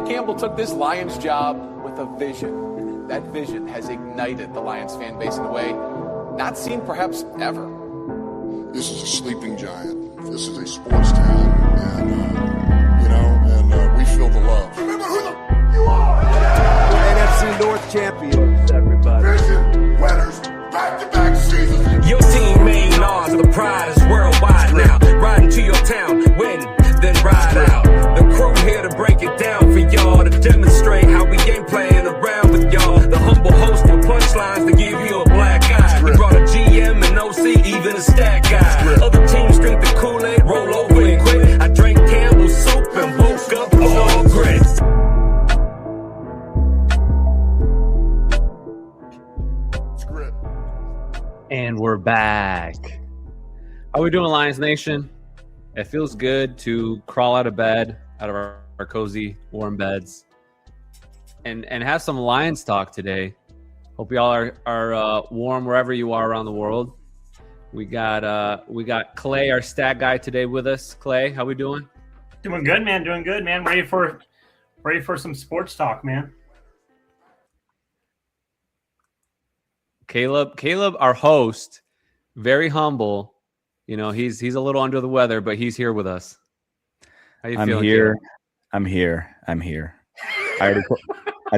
Campbell took this Lions job with a vision. That vision has ignited the Lions fan base in a way not seen perhaps ever. This is a sleeping giant. This is a sports town, and we feel the love. Remember who the you are! NFC North champions, everybody. Vision, winners, back-to-back seasons. Your team main odds, the pride is worldwide now. Riding to your town, win, then ride out. The crew here to break it down for y'all, to demonstrate how we ain't playing around with y'all. The humble host with punchlines to give you a black eye. We brought a GM and OC, even a stat guy. Other teams drink the Kool-Aid, roll over and quit. I drank Campbell's soup and woke up all grit. And we're back. How we doing, Lions Nation? It feels good to crawl out of bed, out of our cozy, warm beds, and have some Lions talk today. Hope y'all are warm wherever you are around the world. We got Clay, our stat guy, today with us. Clay, how we doing? Doing good, man. Doing good, man. Ready for some sports talk, man. Caleb, our host, very humble. You know, he's a little under the weather, but he's here with us. How you feeling, Caleb? I'm here. I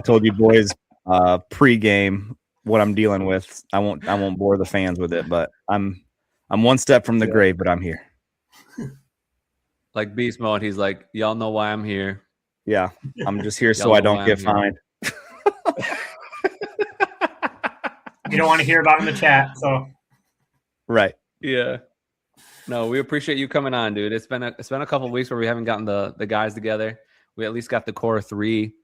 told you boys pre-game what I'm dealing with. I won't bore the fans with it, but I'm one step from the grave, but I'm here. Like beast mode, he's like, y'all know why I'm here. Yeah, I'm just here so I don't get fined. You don't want to hear about it in the chat, so right. Yeah. No, we appreciate you coming on, dude. It's been a couple of weeks where we haven't gotten the guys together. We at least got the core three.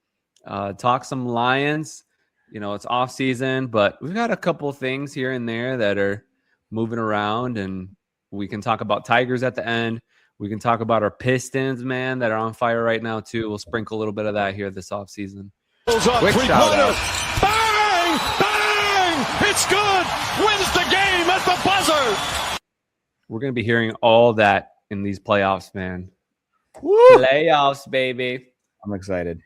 Talk some Lions. You know, it's off season, but we've got a couple of things here and there that are moving around, and we can talk about Tigers at the end. We can talk about our Pistons, man, that are on fire right now too. We'll sprinkle a little bit of that here this off season. Quick shout out. Bang! Bang! It's good. Wins the game at the buzzer. We're going to be hearing all that in these playoffs, man. Woo! Playoffs, baby. I'm excited.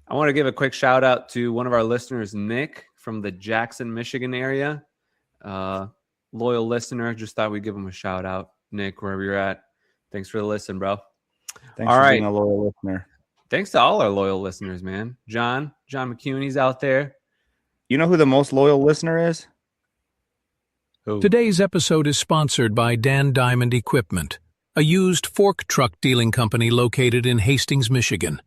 I want to give a quick shout out to one of our listeners, Nick, from the Jackson, Michigan area. Loyal listener. Just thought we'd give him a shout out. Nick, wherever you're at. Thanks for the listen, bro. Thanks for being a loyal listener. Thanks to all our loyal listeners, man. John McCune, he's out there. You know who the most loyal listener is? Who? Today's episode is sponsored by Dan Diamond Equipment, a used fork truck dealing company located in Hastings, Michigan.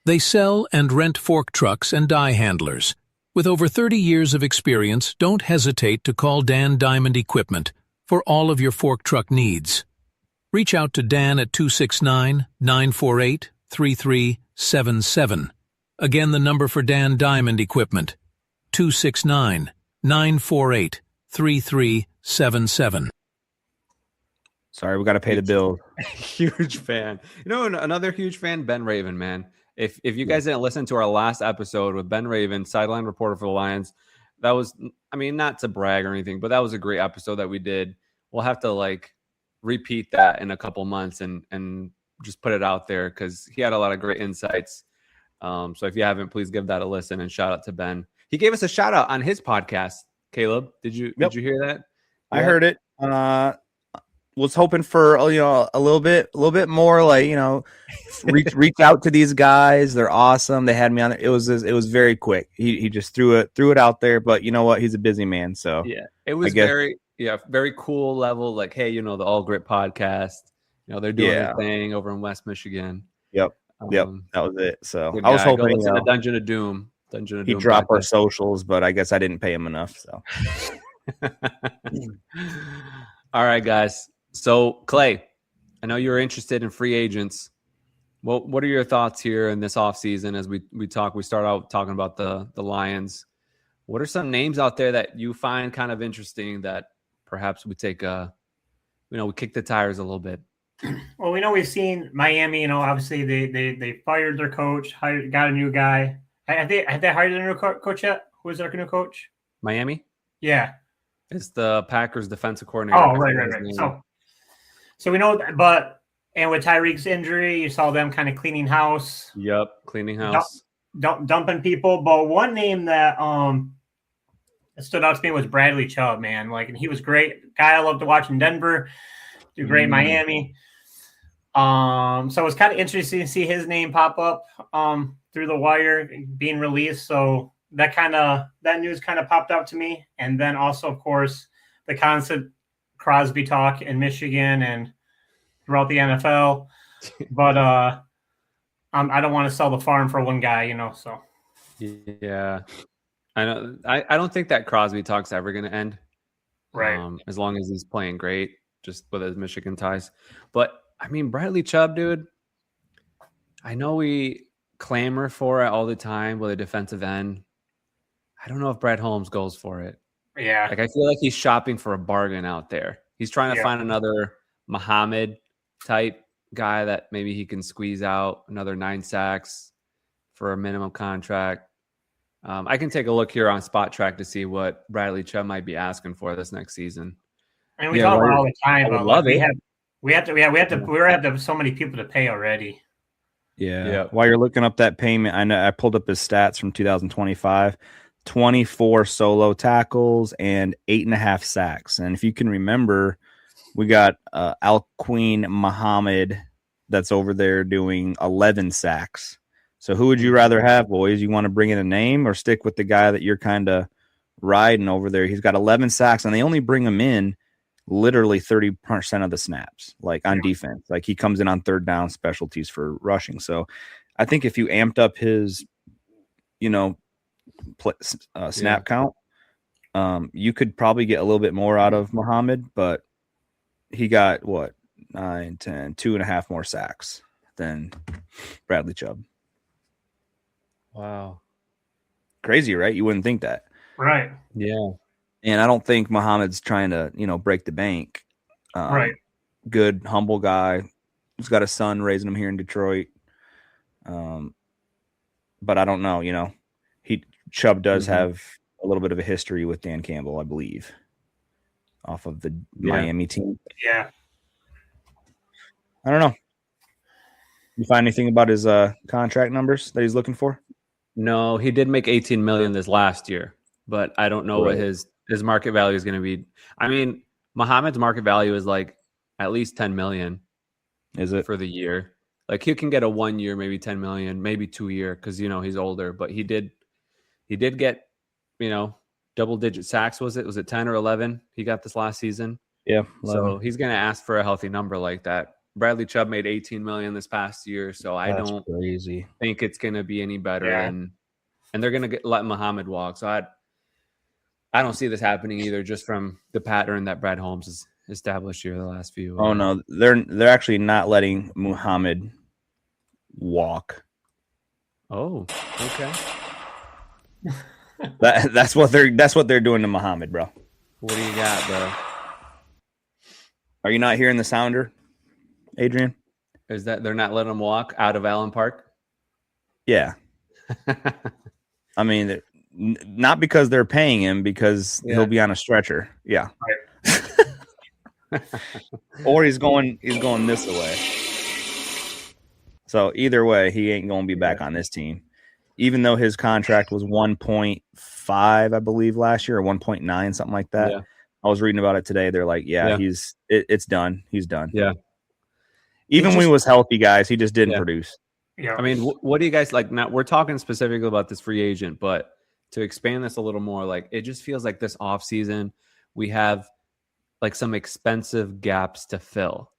They sell and rent fork trucks and die handlers. With over 30 years of experience, don't hesitate to call Dan Diamond Equipment for all of your fork truck needs. Reach out to Dan at 269-948-3377. Again, the number for Dan Diamond Equipment, 269-948-3377. Sorry, we got to pay the bill. Huge fan. You know, another huge fan, Ben Raven, man. If you guys didn't listen to our last episode with Ben Raven, sideline reporter for the Lions, that was, I mean, not to brag or anything, but that was a great episode that we did. We'll have to repeat that in a couple months and just put it out there because he had a lot of great insights. So if you haven't, please give that a listen and shout out to Ben. He gave us a shout out on his podcast. Caleb, did you hear that? I heard it. Was hoping for a little bit more, reach out to these guys. They're awesome. They had me on it. It was very quick. He just threw it out there. But you know what? He's a busy man. So yeah, it was very cool level. Like, hey, the All Grit podcast. They're doing their thing over in West Michigan. Yep. That was it. So I was hoping the Dungeon of Doom. He dropped our socials, but I guess I didn't pay him enough. So all right, guys. So, Clay, I know you're interested in free agents. What are your thoughts here in this offseason as we talk? We start out talking about the Lions. What are some names out there that you find kind of interesting that perhaps we take we kick the tires a little bit? Well, we know we've seen Miami. Obviously they fired their coach, got a new guy. Have they hired a new coach yet? Who is their new coach? Miami? Yeah. It's the Packers defensive coordinator. Oh, right. So we know that, but And with Tyreek's injury, you saw them kind of cleaning house. Yep, cleaning house. Dumping people. But one name that stood out to me was Bradley Chubb, man. Like, and he was great. Guy I loved to watch in Denver. Do great in Miami. So it was kind of interesting to see his name pop up through the wire being released. So that news kind of popped out to me. And then also, of course, the constant Crosby talk in Michigan and throughout the NFL. But I don't want to sell the farm for one guy, so. Yeah. I know. I don't think that Crosby talk's ever going to end. Right. As long as he's playing great, just with his Michigan ties. But, I mean, Bradley Chubb, dude, I know we clamor for it all the time with a defensive end. I don't know if Brad Holmes goes for it. Yeah. Like, I feel like he's shopping for a bargain out there. He's trying to find another Muhammad type guy that maybe he can squeeze out another 9 sacks for a minimum contract. I can take a look here on Spot Track to see what Bradley Chubb might be asking for this next season. And we talk about it all the time, but love like, it. we have to have so many people to pay already. Yeah. While you're looking up that payment, I know I pulled up his stats from 2025. 24 solo tackles and 8.5 sacks. And if you can remember, we got Alqueen Muhammad that's over there doing 11 sacks. So who would you rather have, boys? You want to bring in a name or stick with the guy that you're kind of riding over there? He's got 11 sacks, and they only bring him in literally 30% of the snaps, like on defense. Like he comes in on third down specialties for rushing. So I think if you amped up his, snap count, you could probably get a little bit more out of Muhammad, but he got 9, 10, 2.5 more sacks than Bradley Chubb. Wow. Crazy, right? You wouldn't think that. Right. Yeah. And I don't think Muhammad's trying to, break the bank. Right. Good, humble guy. He's got a son raising him here in Detroit. But I don't know, Chubb does have a little bit of a history with Dan Campbell, I believe, off of the Miami team. Yeah. I don't know. You find anything about his contract numbers that he's looking for? No, he did make $18 million this last year, but I don't know what his market value is going to be. I mean, Muhammad's market value is like at least $10 million. Is it for the year? Like he can get a 1 year, maybe $10 million, maybe 2 year because he's older. But he did get double-digit sacks. Was it 10 or 11? He got this last season. Yeah. 11. So he's going to ask for a healthy number like that. Bradley Chubb made $18 million this past year, so I don't think it's going to be any better. Yeah. And they're going to let Muhammad walk. So I don't see this happening either, just from the pattern that Brad Holmes has established here the last few. Oh no, they're actually not letting Muhammad walk. Oh, okay. That's what they're doing to Muhammad, bro. What do you got, bro? Are you not hearing the sounder, Adrian? Is that they're not letting him walk out of Allen Park? Yeah. I mean, not because they're paying him, because he'll be on a stretcher. Yeah. Right. Or he's going this way. So either way, he ain't going to be back on this team. Even though his contract was 1.5, I believe, last year, or 1.9, something like that. Yeah. I was reading about it today. They're like, it's done. He's done. Yeah. Even when he was healthy, guys, he just didn't produce. Yeah. I mean, what do you guys like? Now we're talking specifically about this free agent, but to expand this a little more, like it just feels like this offseason we have like some expensive gaps to fill.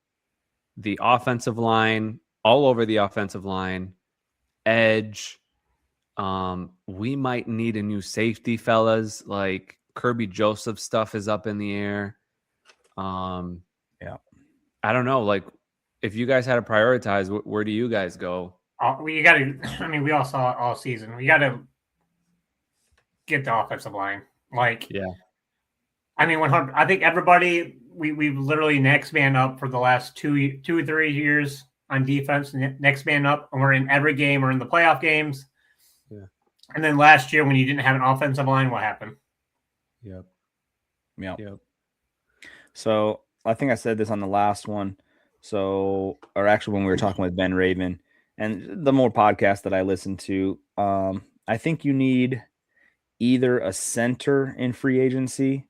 The offensive line, all over the offensive line, edge. We might need a new safety, fellas. Like Kirby Joseph stuff is up in the air. Yeah. I don't know. Like if you guys had to prioritize, where do you guys go? We got to. I mean, we all saw it all season. We got to get the offensive line. Like, yeah. I mean, 100. I think everybody. We've literally next man up for the last 2 or 3 years on defense. Next man up, and we're in every game. We're in the playoff games. Yeah. And then last year, when you didn't have an offensive line, what happened? Yep. So I think I said this on the last one. So, or actually, when we were talking with Ben Raven and the more podcasts that I listen to, I think you need either a center in free agency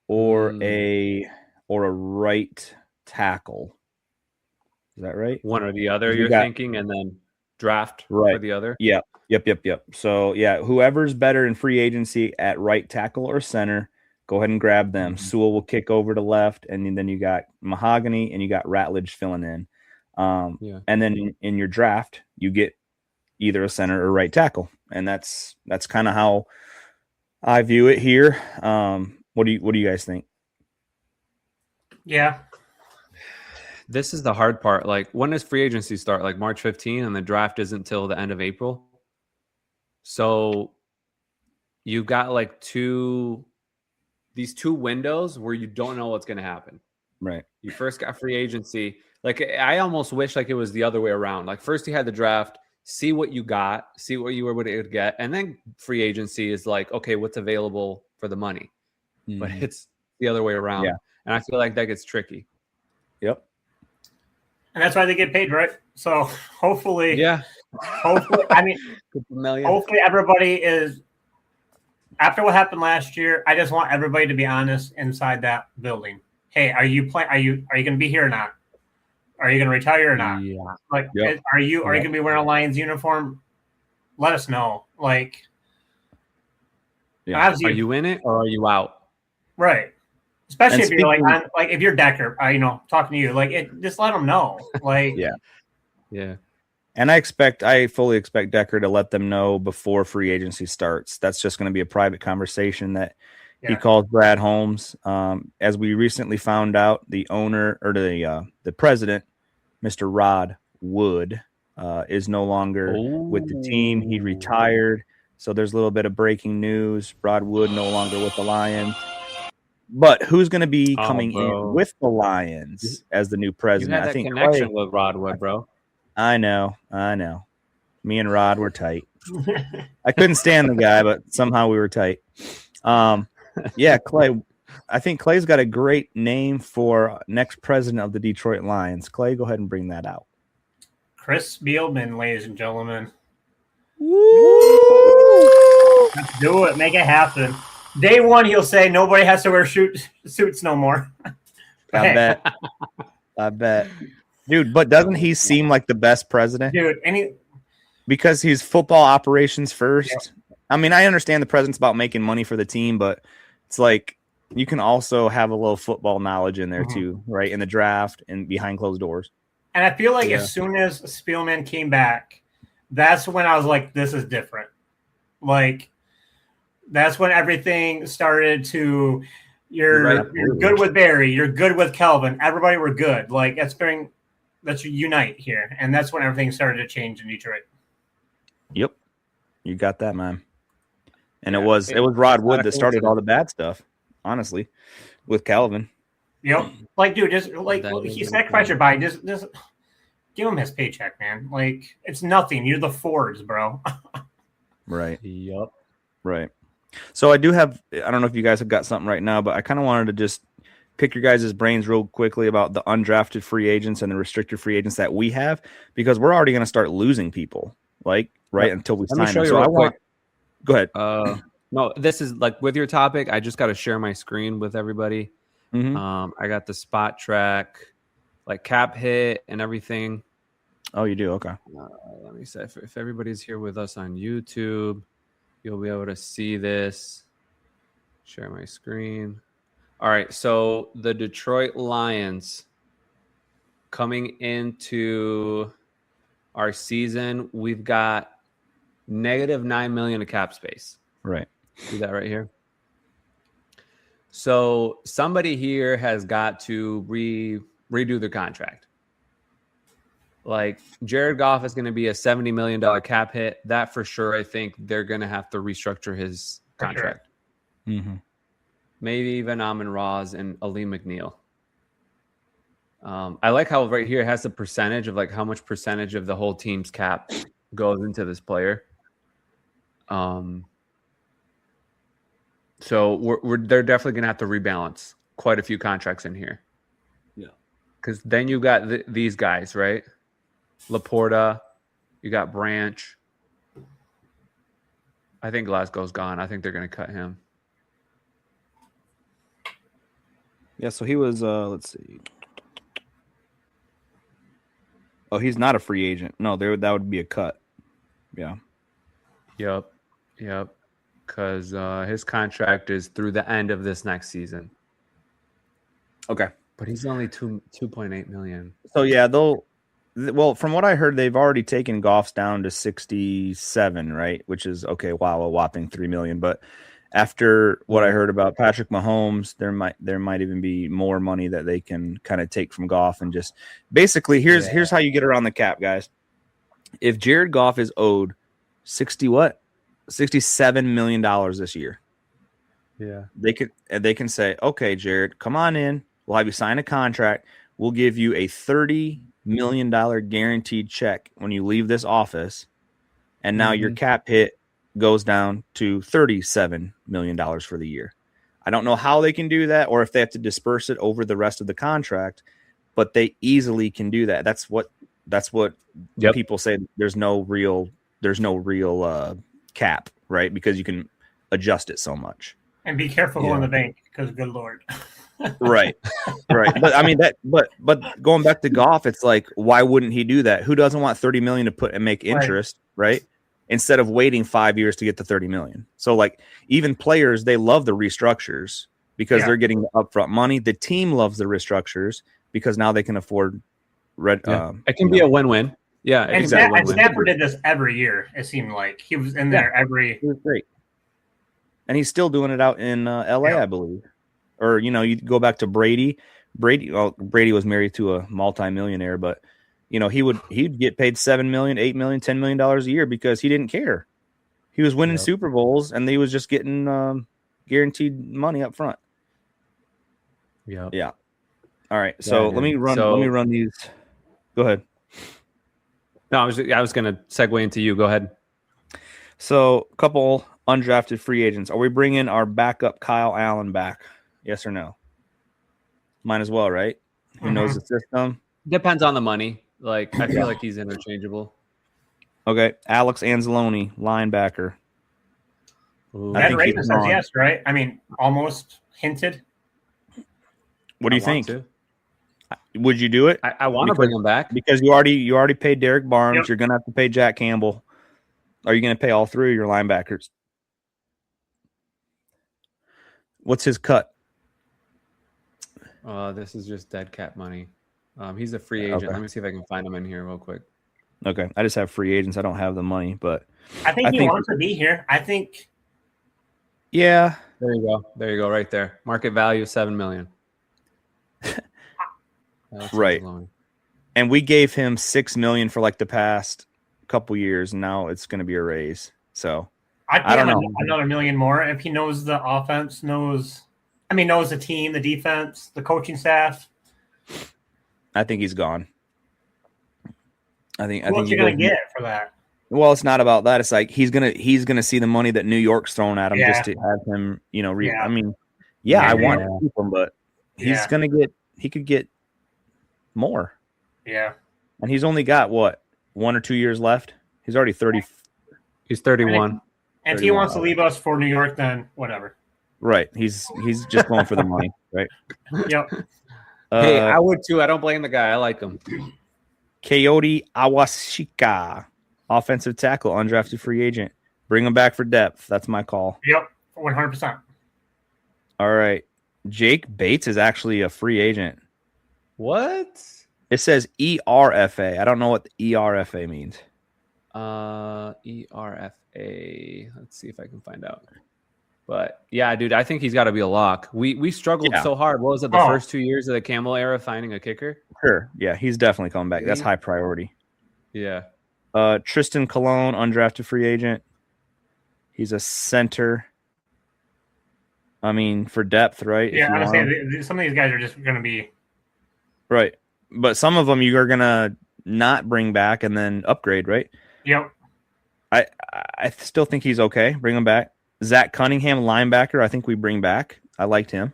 or a right tackle. Is that right? One or the other, You you're got- thinking, and then draft Right. for the other. Yep. So yeah, whoever's better in free agency at right tackle or center, go ahead and grab them. Sewell will kick over to left, and then you got Mahogany and you got Ratledge filling in. And then in your draft, you get either a center or right tackle, and that's kind of how I view it here. What do you guys think? Yeah. This is the hard part. Like, when does free agency start? Like March 15, and the draft isn't until the end of April. So you got like these two windows where you don't know what's going to happen. Right. You first got free agency. Like, I almost wish like it was the other way around. Like, first you had the draft, see what you got, see what you were able to get, and then free agency is like, okay, what's available for the money? But it's the other way around. Yeah. And I feel like that gets tricky. Yep. And that's why they get paid, right? So hopefully, Yeah. hopefully, I mean, hopefully everybody is, after what happened last year, I just want everybody to be honest inside that building. Hey, are you going to be here or not? Are you going to retire or not? Yeah. Like, are you going to be wearing a Lions uniform? Let us know. Like, Yeah. Are you in it or are you out? right. Especially And if you're like if you're Decker, talking to you, like just let them know. Like, Yeah. And I fully expect Decker to let them know before free agency starts. That's just going to be a private conversation that he calls Brad Holmes. As we recently found out, the owner or the president, Mr. Rod Wood, is no longer with the team. He retired. So there's a little bit of breaking news. Rod Wood no longer with the Lions. But who's going to be coming in with the Lions as the new president? You had that I think connection with Rod Wood, bro. I know. Me and Rod were tight. I couldn't stand the guy, but somehow we were tight. Clay. I think Clay's got a great name for next president of the Detroit Lions. Clay, go ahead and bring that out. Chris Spielman, ladies and gentlemen. Woo! Let's do it. Make it happen. Day one, he'll say nobody has to wear suits no more. I bet. Dude, but doesn't he seem like the best president? Dude, because he's football operations first. Yeah. I mean, I understand the president's about making money for the team, but it's like you can also have a little football knowledge in there too, right? In the draft and behind closed doors. And I feel like as soon as Spielman came back, that's when I was like, this is different. Like, that's when everything started to, you're good with Barry, you're good with Kelvin. Everybody were good. Like, let's unite here. And that's when everything started to change in Detroit. Yep. You got that, man. And it was Rod Wood that started all the bad stuff, honestly, with Calvin. Yep. Like, dude, just like he sacrificed your body. Just give him his paycheck, man. Like, it's nothing. You're the Fords, bro. Right. Yep. Right. So I don't know if you guys have got something right now, but I kind of wanted to just pick your guys' brains real quickly about the undrafted free agents and the restricted free agents that we have, because we're already going to start losing people, until we sign them. So go ahead. No, this is like with your topic. I just got to share my screen with everybody. Mm-hmm. I got the spot track, like cap hit and everything. Oh, you do? Okay. Let me say, if everybody's here with us on YouTube, you'll be able to see this. Share my screen. All right. So the Detroit Lions coming into our season, we've got negative $9 million of cap space. Right. See that right here? So somebody here has got to redo their contract. Like, Jared Goff is going to be a $70 million cap hit. That for sure, I think they're going to have to restructure his contract. Sure. Mm-hmm. Maybe even Amon-Ra and Ali McNeil. I like how right here it has the percentage of like how much percentage of the whole team's cap goes into this player. So they're definitely going to have to rebalance quite a few contracts in here. Yeah. Because then you got these guys, right? Laporta, you got Branch. I think Glasgow's gone. I think they're going to cut him. Yeah, so he was, let's see. Oh, he's not a free agent. No, that would be a cut. Yeah. Yep. Because his contract is through the end of this next season. Okay. But he's only 2.8 million. So, yeah, well, from what I heard, they've already taken Goff's down to 67, right? Which is, okay, wow, a whopping $3 million. But after what I heard about Patrick Mahomes, there might even be more money that they can kind of take from Goff and just basically here's how you get around the cap, guys. If Jared Goff is owed $67 million this year, yeah, they can say, okay, Jared, come on in. We'll have you sign a contract. We'll give you a $30 million guaranteed check when you leave this office, and now your cap hit goes down to $37 million for the year. I don't know how they can do that or if they have to disperse it over the rest of the contract, but they easily can do that. That's what people say. There's no real cap, right? Because you can adjust it so much. And be careful going to the bank because good Lord. Right. But I mean but going back to Goff, it's like, why wouldn't he do that? Who doesn't want $30 million to put and make interest, right? Instead of waiting 5 years to get the $30 million. So like even players, they love the restructures because they're getting the upfront money. The team loves the restructures because now they can afford it can be a win-win. Yeah. And Stafford did this every year. It seemed like he was in there He was great. And he's still doing it out in LA, I believe. Or, you go back to Brady. Brady was married to a multimillionaire, but he'd get paid $7 million, $8 million, $10 million a year because he didn't care. He was winning Super Bowls and he was just getting guaranteed money up front. Yeah. Yeah. All right. So let me run these. Go ahead. No, I was going to segue into you. Go ahead. So a couple undrafted free agents. Are we bringing our backup Kyle Allen back? Yes or no? Might as well, right? Who knows the system? Depends on the money. Like, I feel like he's interchangeable. Okay. Alex Anzalone, linebacker. That Raven says yes, right? I mean, almost hinted. What do you think? Would you do it? I want to bring him back. Because you already paid Derek Barnes. Yep. You're going to have to pay Jack Campbell. Are you going to pay all three of your linebackers? What's his cut? This is just dead cap money. He's a free agent. Okay. Let me see if I can find him in here real quick. Okay. I just have free agents. I don't have the money, but I think he wants to be here. I think. Yeah. There you go. There you go. Right there. Market value $7 million. Right. And we gave him $6 million for like the past couple years. And now it's going to be a raise. So I don't know. Another $1 million more if he knows the offense, knows the team, the defense, the coaching staff. I think he's gone. I think you're going to get for that. Well, it's not about that. It's like he's gonna see the money that New York's thrown at him just to have him, I mean, I want to keep him, but he's he could get more. Yeah. And he's only got 1 or 2 years left. He's already 30. He's 31. And if he wants to leave us for New York, then whatever. Right. He's just going for the money, right? Yep. Hey, I would too. I don't blame the guy. I like him. Coyote Awashika, offensive tackle, undrafted free agent. Bring him back for depth. That's my call. Yep, 100%. All right. Jake Bates is actually a free agent. What? It says ERFA. I don't know what the ERFA means. ERFA. Let's see if I can find out. But yeah, dude, I think he's got to be a lock. We struggled so hard. What was it, the first 2 years of the Campbell era, finding a kicker? Sure. Yeah, he's definitely coming back. That's high priority. Yeah. Tristan Colon, undrafted free agent. He's a center. I mean, for depth, right? Yeah, I was saying some of these guys are just going to be right, but some of them you are going to not bring back and then upgrade, right? Yep. I still think he's okay. Bring him back. Zach Cunningham, linebacker. I think we bring back. I liked him.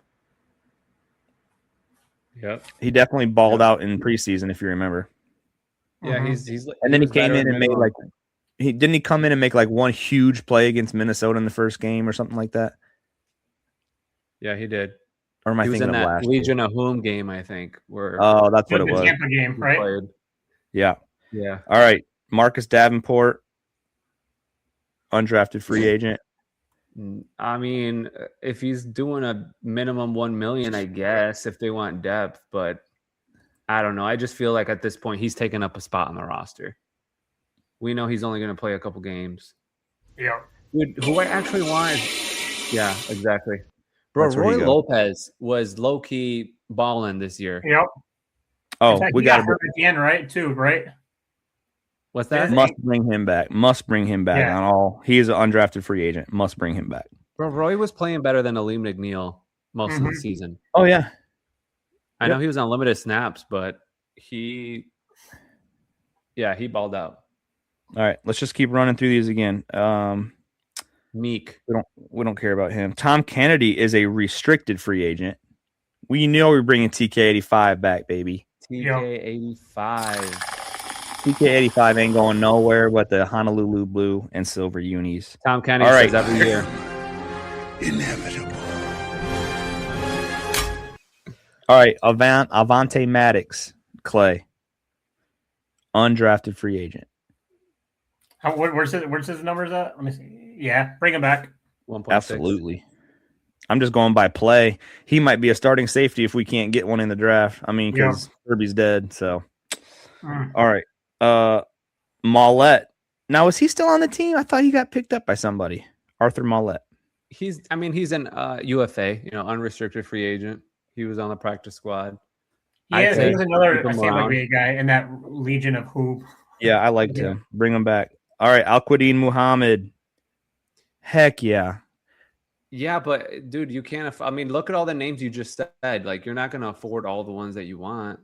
Yep. He definitely balled out in preseason, if you remember. Yeah, Mhm. he's And then he was came better in and made minimum. like he come in and make like one huge play against Minnesota in the first game or something like that. Yeah, he did. Or am I He was thinking in of that last Legion of Whom game, I think, where Oh, that's what it The was. Tampa game, he right? played. Yeah. Yeah. All right. Marcus Davenport, undrafted free agent. I mean, if he's doing a minimum 1 million, I guess, if they want depth, but I don't know. I just feel like at this point he's taking up a spot on the roster. We know he's only going to play a couple games. Yeah. Dude, who I actually want is, yeah, exactly. Bro, That's where you Roy go. Lopez was low key balling this year. Yep. Oh, In fact, we he got got hurt at the end, right? Too, right? What's that? must bring him back. Must bring him back Yeah. on all. He is an undrafted free agent. Must bring him back. Bro, Roy was playing better than Aleem McNeil most of the Mhm. season. Oh yeah. I know he was on limited snaps, but he balled out. All right. Let's just keep running through these again. Meek. We don't care about him. Tom Kennedy is a restricted free agent. We know we're bringing TK85 back, baby. TK85. TK85 ain't going nowhere but the Honolulu blue and silver unis. Tom Kennedy All says right. every year. Inevitable. All right, Avante Maddox, Clay, undrafted free agent. Where's his numbers at? Let me see. Yeah, bring him back. 1.6. Absolutely. I'm just going by play. He might be a starting safety if we can't get one in the draft. I mean, because Kirby's dead. So, all right. Mollett. Now, is he still on the team? I thought he got picked up by somebody. Arthur Mollett. He's an UFA, unrestricted free agent. He was on the practice squad. He was another keep him same like around. big guy in that Legion of Hoop. Yeah, I liked him. Bring him back. All right, Al-Quadin Muhammad. Heck yeah. Yeah, but dude, you can't. I mean, look at all the names you just said. Like, you're not going to afford all the ones that you want.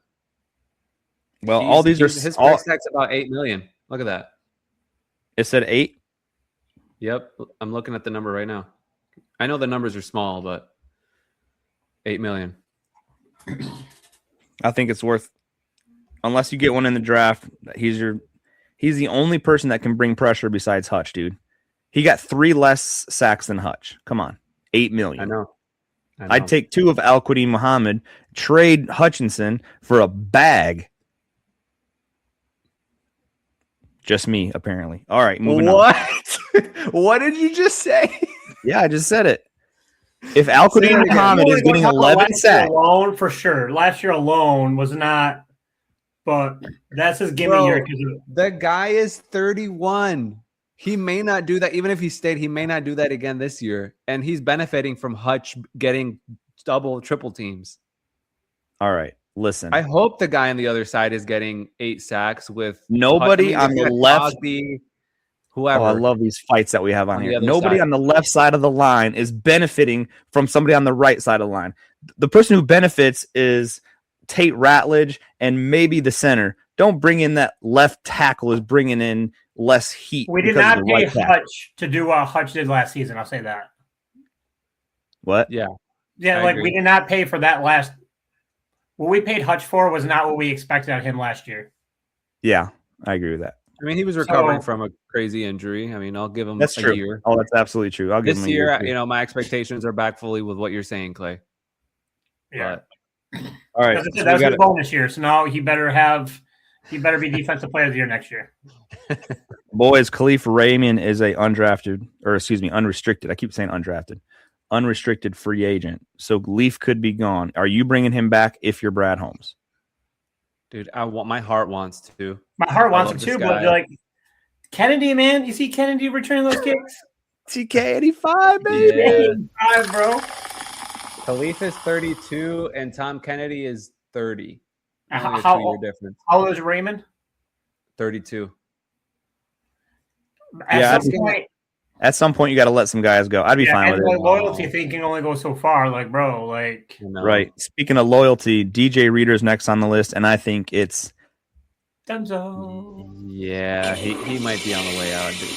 Well, all these are his all, price tag's about 8 million. Look at that. It said 8. Yep, I'm looking at the number right now. I know the numbers are small, but 8 million. I think it's worth, unless you get one in the draft. He's the only person that can bring pressure besides Hutch, dude. He got 3 less sacks than Hutch. Come on, 8 million. I know. I'd take 2 of Al-Quadin Muhammad, trade Hutchinson for a bag. Just me, apparently. All right, moving on. What did you just say? Yeah, I just said it. If Al-Quadin Muhammad is getting 11 sacks, alone for sure. Last year alone was not, but that's his gimme year. The guy is 31. He may not do that. Even if he stayed, he may not do that again this year. And he's benefiting from Hutch getting double, triple teams. all right, listen. I hope the guy on the other side is getting 8 sacks with Nobody Hutch. on the left. Cosby, whoever. Oh, I love these fights that we have on On the here. other Nobody side. on the left side of the line is benefiting from somebody on the right side of the line. The person who benefits is Tate Ratledge and maybe the center. Don't bring in that left tackle is bringing in less heat. We did because of not the pay right tackle. Hutch to do what Hutch did last season. I'll say that. What? Yeah. Yeah, I like agree. we did not pay for that last. What we paid Hutch for was not what we expected out of him last year. Yeah, I agree with that. I mean, he was recovering from a crazy injury. I mean, I'll give him That's a true. year. Oh, that's absolutely true. I'll give This him a year. year, too. my expectations are back fully with what you're saying, Clay. Yeah, All right. As I said, so that we was his got bonus year. So now he better be defensive player of the year next year. boys. Khalif Raymond is a unrestricted. I keep saying undrafted. Unrestricted free agent. So Leaf could be gone. Are you bringing him back if you're Brad Holmes? Dude, my heart wants to. My heart wants love it this too, but guy. like Kennedy, man, you see Kennedy returning those kicks? TK85, baby. Yeah. Bro. Khalif is 32 and Tom Kennedy is 30. Only a How 2-year difference. How old is Raymond? 32. At some point, you got to let some guys go. I'd be fine with and it. loyalty thing can only go so far. Like, bro, like Right. Speaking of loyalty, DJ Reader's next on the list, and I think it's Dunzo. Yeah, he might be on the way out, dude.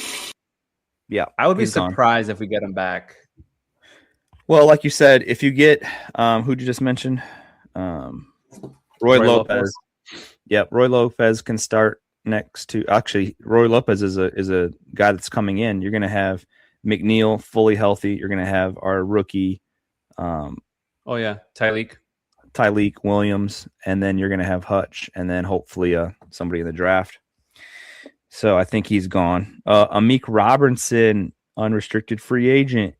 Yeah, I would be he's gone. surprised if we get him back. Well, like you said, if you get who'd you just mention? Roy Lopez. Yep, Roy Lopez can start next to. Actually, Roy Lopez is a guy that's coming in. You're going to have McNeil fully healthy. You're going to have our rookie. Tyreek Williams, and then you're going to have Hutch, and then hopefully somebody in the draft. So I think he's gone. Amik Robertson, unrestricted free agent.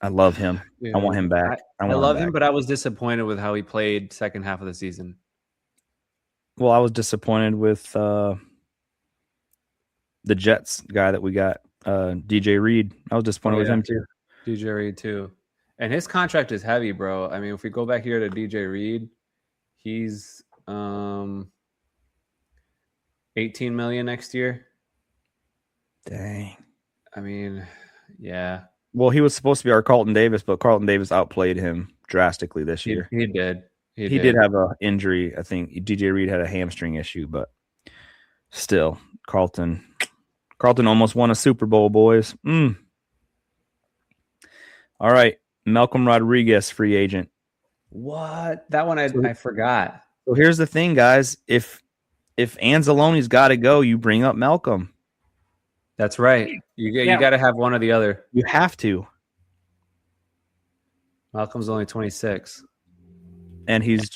I love him. Yeah. I want him back. I love him, but I was disappointed with how he played second half of the season. Well, I was disappointed with the Jets guy that we got, DJ Reed. I was disappointed with him too. DJ Reed too. And his contract is heavy, bro. I mean, if we go back here to DJ Reed, he's $18 million next year. Dang. I mean, yeah. Well, he was supposed to be our Carlton Davis, but Carlton Davis outplayed him drastically this year. He did. He did have an injury. I think DJ Reed had a hamstring issue, but still, Carlton almost won a Super Bowl, boys. All right, Malcolm Rodriguez, free agent. What? That one I forgot. So here's the thing, guys. If Anzalone's got to go, you bring up Malcolm. That's right. You got to have one or the other. You have to. Malcolm's only 26. And it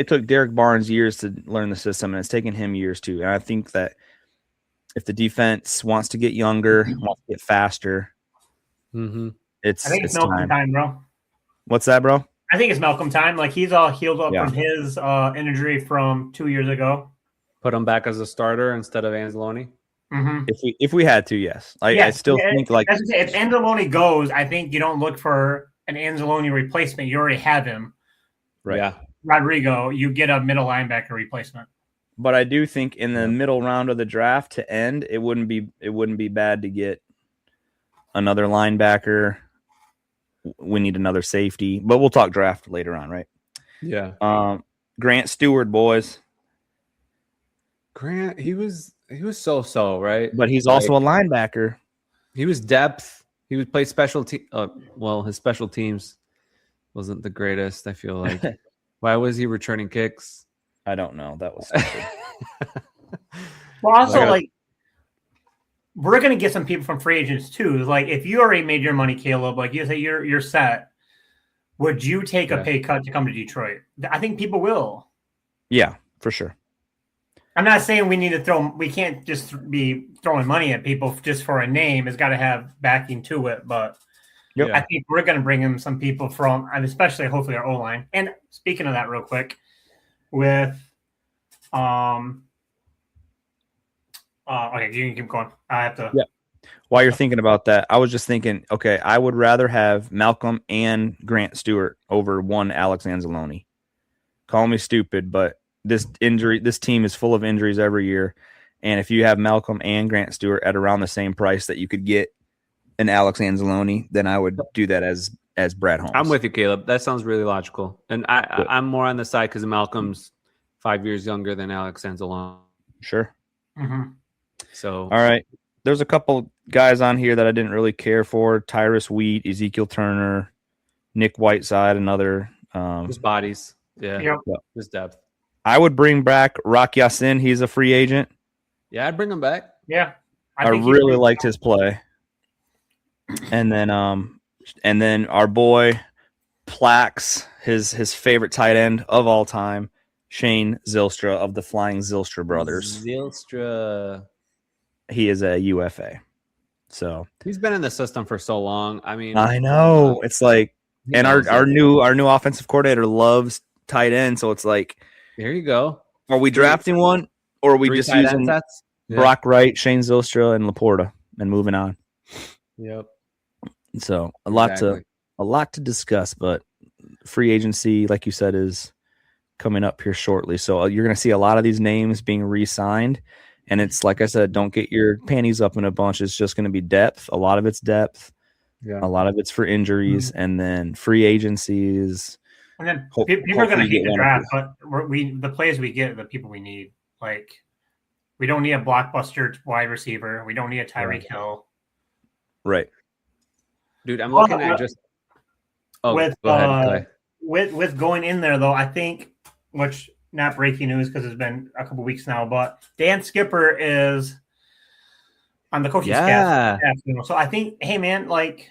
took Derek Barnes years to learn the system, and it's taken him years too. And I think that if the defense wants to get younger, wants to get faster, it's Malcolm time, bro. What's that, bro? I think it's Malcolm time. Like, he's all healed up from his injury from 2 years ago. Put him back as a starter instead of Anzalone. Mm-hmm. If we had to, yes. I still think like if Anzalone goes, I think you don't look for an Anzalone replacement. You already have him. Right. Yeah. Rodrigo, you get a middle linebacker replacement. But I do think in the middle round of the draft to end, it wouldn't be bad to get another linebacker. We need another safety, but we'll talk draft later on, right? Yeah. Grant Stewart, boys. Grant, he was so, right? But he's also a linebacker. He was depth. He would play special team. His special teams wasn't the greatest, I feel like. Why was he returning kicks? I don't know. That was stupid. Well, also, we're going to get some people from free agents too. Like, if you already made your money, Caleb, like you say you're set, would you take a pay cut to come to Detroit? I think people will. Yeah, for sure. I'm not saying we can't just be throwing money at people just for a name. It's got to have backing to it. But I think we're going to bring in some people from, and especially hopefully our O-line. And speaking of that real quick, with, okay, you can keep going. I have to. Yeah. While you're thinking about that, I was just thinking, okay, I would rather have Malcolm and Grant Stewart over one Alex Anzalone. Call me stupid, but this team is full of injuries every year. And if you have Malcolm and Grant Stewart at around the same price that you could get an Alex Anzalone, then I would do that as Brad Holmes. I'm with you, Caleb. That sounds really logical. And I'm more on the side because Malcolm's 5 years younger than Alex Anzalone. Sure. Mm-hmm. So, all right. There's a couple guys on here that I didn't really care for. Tyrus Wheat, Ezekiel Turner, Nick Whiteside, another. Just bodies. Yeah. Yep. Just depth. I would bring back Rock Ya-Sin. He's a free agent. Yeah, I'd bring him back. Yeah. I really liked his play. And then our boy Plax, his favorite tight end of all time, Shane Zylstra of the Flying Zylstra Brothers. Zylstra. He is a UFA. So he's been in the system for so long. I mean, I know. It's like, and our new offensive coordinator loves tight end, so it's like, there you go. Are we drafting one, or are we just using Brock Wright, Shane Zylstra, and Laporta, and moving on? Yep. So a lot to discuss, but free agency, like you said, is coming up here shortly. So you're going to see a lot of these names being re-signed, and it's like I said, don't get your panties up in a bunch. It's just going to be depth. A lot of it's depth. Yeah. A lot of it's for injuries, and then free agencies. And then people are going to hate the draft, but the players we get are the people we need. Like, we don't need a blockbuster wide receiver. We don't need a Tyreek Hill. Right. Dude, I'm looking at just. Oh, with go ahead, Clay. with going in there though, I think, which not breaking news because it's been a couple weeks now, but Dan Skipper is on the coaching staff. So I think, hey man, like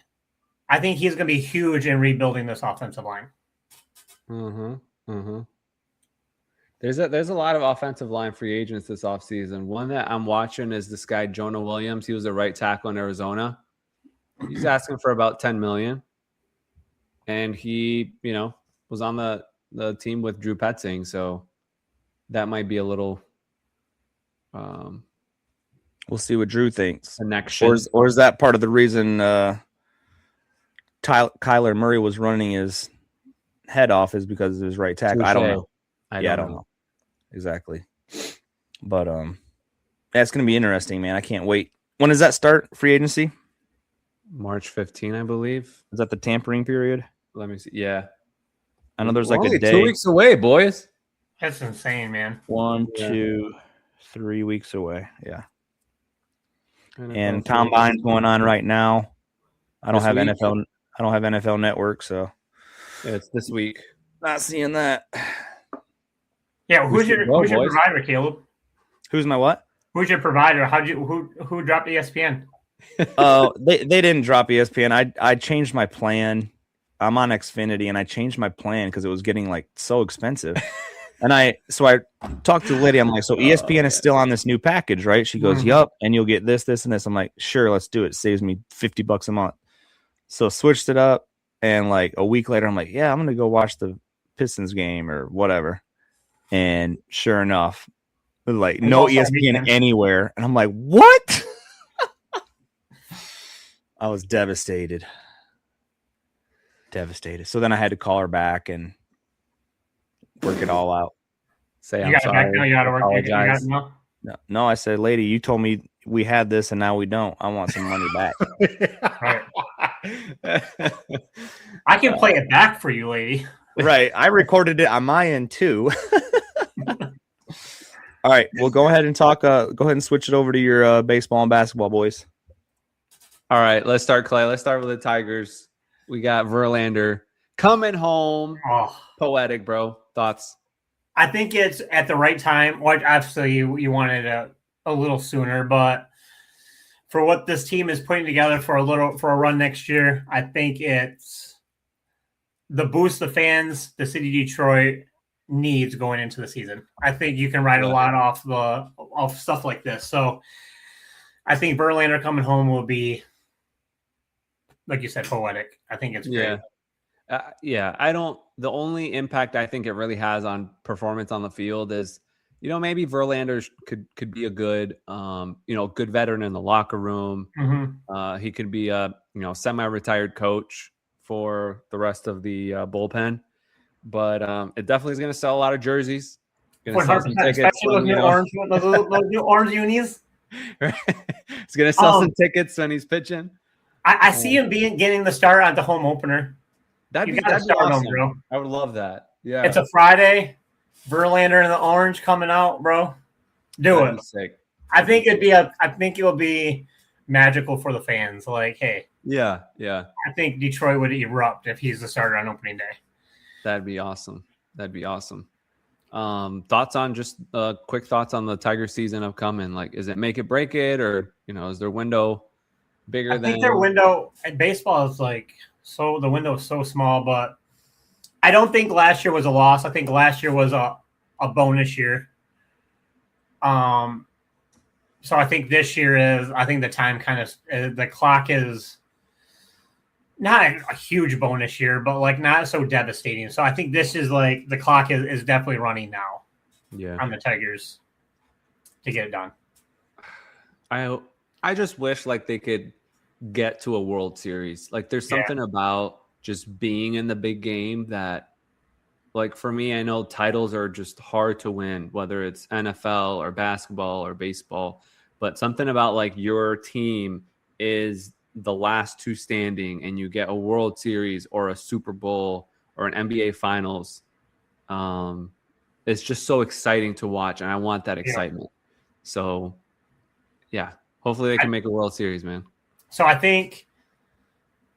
I think he's going to be huge in rebuilding this offensive line. There's a lot of offensive line free agents this offseason. One that I'm watching is this guy Jonah Williams. He was a right tackle in Arizona. He's asking for about $10 million, and he, was on the team with Drew Petzing, so that might be a little. We'll see what Drew thinks. Connection, or is that part of the reason Kyler Murray was running his head off is because of his right tackle? I don't know. I don't know exactly, but that's going to be interesting, man. I can't wait. When does that start? Free agency? March 15, I believe. Is that the tampering period? Let me see. Yeah, I know there's like a day. 2 weeks away, boys. That's insane, man. 1, 2, 3 weeks away. Yeah. And Combine's going on right now. I don't have NFL. I don't have NFL Network, so it's this week. Not seeing that. Yeah, who's your provider, Caleb? Who's my what? Who's your provider? Who dropped ESPN? They didn't drop ESPN. I changed my plan. I'm on Xfinity, and I changed my plan because it was getting like so expensive. And I talked to the lady. I'm like, so ESPN is still on this new package, right? She goes, yup, and you'll get this, this, and this. I'm like, sure, let's do it. It saves me $50 a month. So switched it up, and like a week later, I'm like, yeah, I'm gonna go watch the Pistons game or whatever. And sure enough, like no ESPN anywhere, and I'm like, what? I was devastated. So then I had to call her back and work it all out. Say I'm sorry. Apologize. No, I said, lady, you told me we had this and now we don't. I want some money back. Right. I can play it back for you, lady. Right. I recorded it on my end too. All right. Well, go ahead and talk. Go ahead and switch it over to your baseball and basketball, boys. All right. Let's start, Clay. Let's start with the Tigers. We got Verlander coming home. Oh. Poetic, bro. Thoughts? I think it's at the right time. Well, obviously, you wanted a little sooner, but for what this team is putting together for a run next year, I think it's the boost the fans, the city of Detroit needs going into the season. I think you can ride a lot off stuff like this. So I think Verlander coming home will be, like you said, poetic. I think it's great. The only impact I think it really has on performance on the field is, maybe Verlander could be a good, good veteran in the locker room. Mm-hmm. He could be a, semi-retired coach for the rest of the bullpen. But it definitely is going to sell a lot of jerseys. Going to sell some tickets. Especially those new orange unis. He's going to sell some tickets when he's pitching. I see him getting the start at the home opener. That'd be awesome, bro. I would love that. Yeah, it's a Friday. Verlander in the orange coming out, bro. That'd it. Sick. I think it'll be magical for the fans. Like, hey, yeah. I think Detroit would erupt if he's the starter on opening day. That'd be awesome. Thoughts on quick thoughts on the Tiger season upcoming? Like, is it make it break it, or is their window bigger than? I think their window at baseball is like. So the window is so small, but I don't think last year was a loss. I think last year was a bonus year. So I think this year is. I think the time the clock is not a huge bonus year, but like not so devastating. So I think this is like the clock is definitely running now. Yeah, on the Tigers to get it done. I just wish like they could get to a World Series. Like there's something about just being in the big game that, like for me, I know titles are just hard to win, whether it's NFL or basketball or baseball, but something about like your team is the last two standing and you get a World Series or a Super Bowl or an NBA Finals. It's just so exciting to watch, and I want that excitement. So yeah, hopefully they can make a World Series, man. So I think,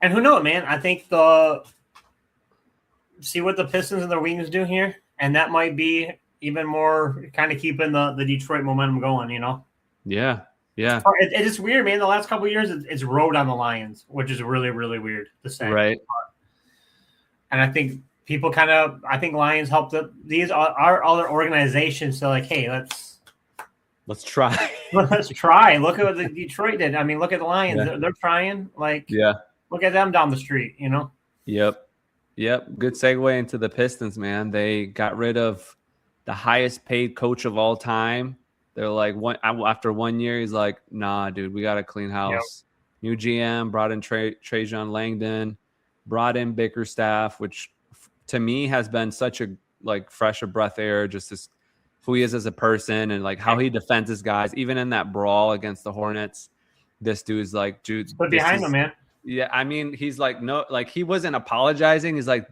and who knows, man? I think the see what the Pistons and the Wings do here, and that might be even more kind of keeping the Detroit momentum going. Yeah. It's weird, man. The last couple of years, it's rode on the Lions, which is really, really weird to say. Right. And I think people I think Lions helped these are other organizations. So like, hey, let's try. Let's try. Look at what the Detroit did. I mean, look at the Lions. Yeah. They're trying. Like, Yeah. Look at them down the street. Yep. Good segue into the Pistons, man. They got rid of the highest paid coach of all time. They're like, after 1 year, he's like, nah, dude, we got a clean house. Yep. New GM, brought in Trajan Langdon, brought in Bickerstaff, which to me has been such a fresh of breath air, just as who he is as a person and like how he defends his guys. Even in that brawl against the Hornets, this dude's like, dude, put behind him, man. Yeah, I mean, he's like, no, like he wasn't apologizing. He's like,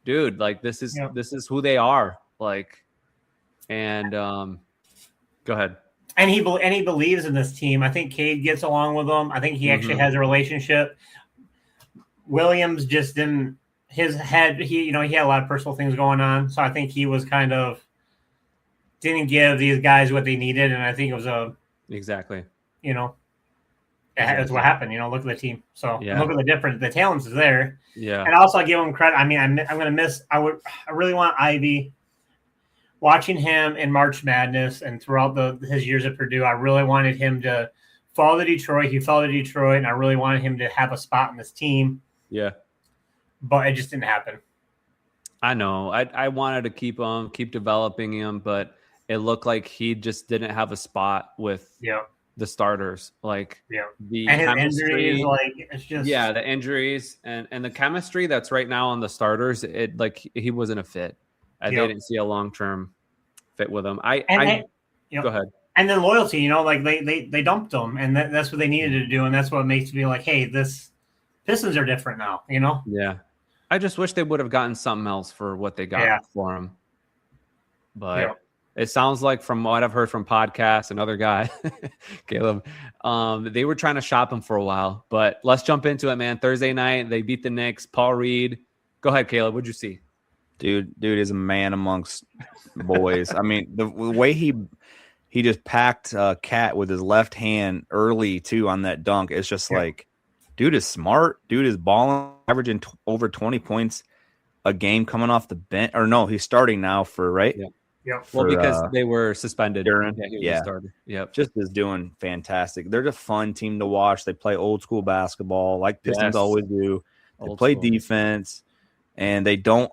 dude, like this is who they are. Like, and go ahead. And he believes in this team. I think Cade gets along with them. I think he actually has a relationship. Williams just didn't. His head. He had a lot of personal things going on. So I think he was kind of didn't give these guys what they needed, and I think it was exactly. That's what happened. Look at the team. So look at the difference. The talent is there. Yeah. And also I give him credit. I mean, I'm going to miss. I really want Ivy. Watching him in March Madness and throughout his years at Purdue, I really wanted him to follow the Detroit. He followed Detroit, and I really wanted him to have a spot in this team. Yeah. But it just didn't happen. I know. I wanted to keep developing him, but it looked like he just didn't have a spot with the starters. Like the and his chemistry, injuries, like it's just the injuries and the chemistry that's right now on the starters. It like he wasn't a fit. They didn't see a long-term fit with him. Go ahead. And then loyalty, like they dumped him, and that's what they needed to do, and that's what makes me like, hey, this Pistons are different now, Yeah. I just wish they would have gotten something else for what they got for him. But it sounds like from what I've heard from podcasts and other guy, Caleb, they were trying to shop him for a while. But let's jump into it, man. Thursday night, they beat the Knicks. Paul Reed. Go ahead, Caleb. What'd you see? Dude is a man amongst boys. I mean, the way he just packed Cat with his left hand early too on that dunk. It's just like, dude is smart. Dude is balling, averaging over 20 points a game coming off the bench. Or no, he's starting now for right. Yeah. Well, because they were suspended. Yep. Just is doing fantastic. They're a fun team to watch. They play old school basketball like Pistons always do. They play defense, and they don't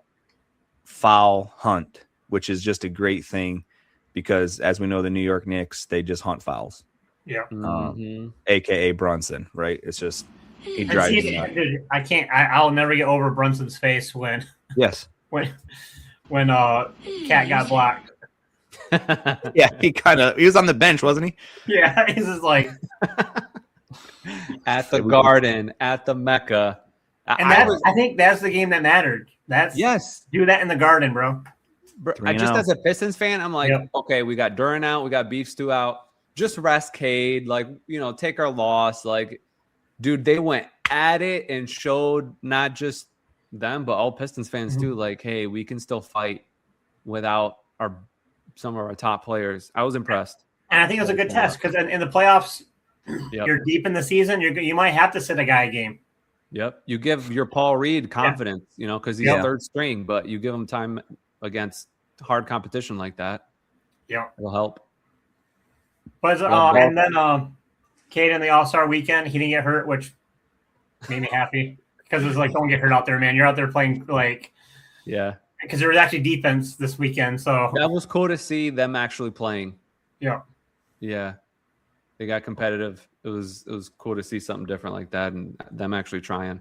foul hunt, which is just a great thing because, as we know, the New York Knicks, they just hunt fouls. Yeah. AKA Brunson, right? It's just he drives me nuts. Dude, I can't. I'll never get over Brunson's face when Cat got blocked. Yeah, he was on the bench, wasn't he? Yeah, he's just like at the Garden, at the Mecca. And I think that's the game that mattered. Do that in the Garden, bro. As a Pistons fan, I'm like, okay, we got Duran out, we got Beef Stew out. Just rest Cade, take our loss. Like, dude, they went at it and showed not just them, but all Pistons fans too. Like, hey, we can still fight without some of our top players. I was impressed, and I think it was a good test because in the playoffs, you're deep in the season. You might have to sit a guy a game. Yep, you give your Paul Reed confidence, because he's third string, but you give him time against hard competition like that. Yeah, it'll help. But and then Cade in the All-Star weekend, he didn't get hurt, which made me happy because it was like, don't get hurt out there, man. You're out there playing because there was actually defense this weekend, so that was cool to see them actually playing. Yeah, they got competitive. It was cool to see something different like that and them actually trying.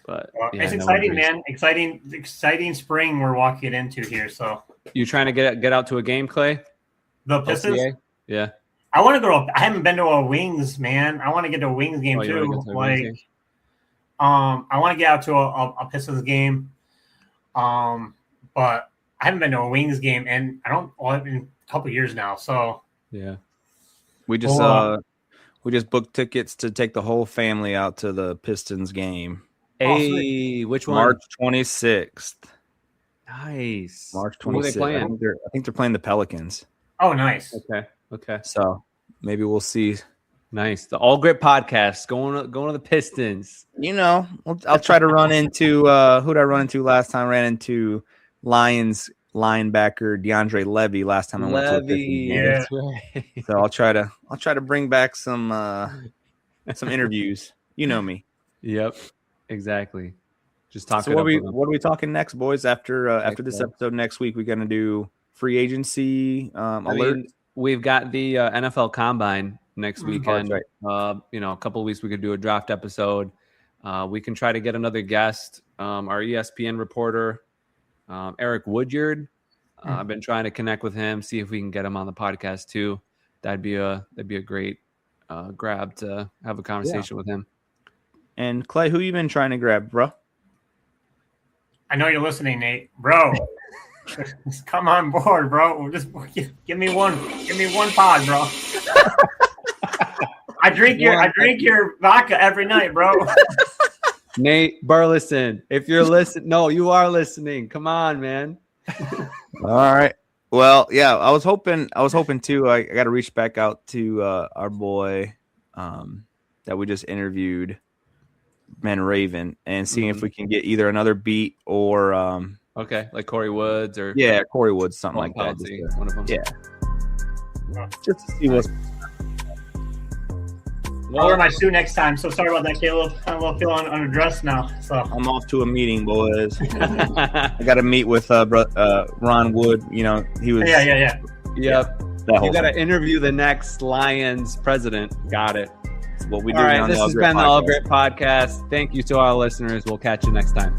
But it's exciting, man. Exciting spring we're walking into here. So you trying to get out to a game, Clay? The Pistons? LCA? Yeah. I want to go I haven't been to a Wings, man. I want to get to a Wings game too. I want to get out to a Pistons game. But I haven't been to a Wings game in a couple of years now. So yeah. We just booked tickets to take the whole family out to the Pistons game. Hey, which one? March 26th. Nice. March Who are they 26th. playing? I think they're playing the Pelicans. Oh, nice. Okay. So maybe we'll see. Nice. The All Grit podcast going to the Pistons. You know, I'll try to run into who did I run into last time? Ran into Lions linebacker DeAndre Levy last time I went to a Pistons game. Yeah. That's right. So I'll try to bring back some interviews. You know me. Yep. Exactly. Just talk. So what are we talking next, boys? After this episode next week, we're gonna do free agency alert. We've got the NFL Combine next weekend. That's right. A couple of weeks we could do a draft episode. We can try to get another guest, our ESPN reporter, Eric Woodyard. I've been trying to connect with him, see if we can get him on the podcast too. That'd be a great grab to have a conversation with him. And Clay, who you been trying to grab, bro? I know you're listening, Nate. Bro, just come on board, bro. Just give me one pod, bro. I drink your vodka every night, bro. Nate Burleson, if you're listening, no, you are listening. Come on, man. All right. Well, yeah, I was hoping too. I got to reach back out to our boy that we just interviewed, Ben Raven, and seeing if we can get either another beat or okay, like Corey Woods or Corey Woods, something like that. One of them. Yeah, just to see what's. I'll wear my suit next time. So sorry about that, Caleb. I'm a little feeling underdressed now. So I'm off to a meeting, boys. I got to meet with Ron Wood. You know, he was. Yeah. Yep. You got to thing. interview the next Lions president. Got it. That's what we do. All right. This has been the All Grit Podcast. Thank you to our listeners. We'll catch you next time.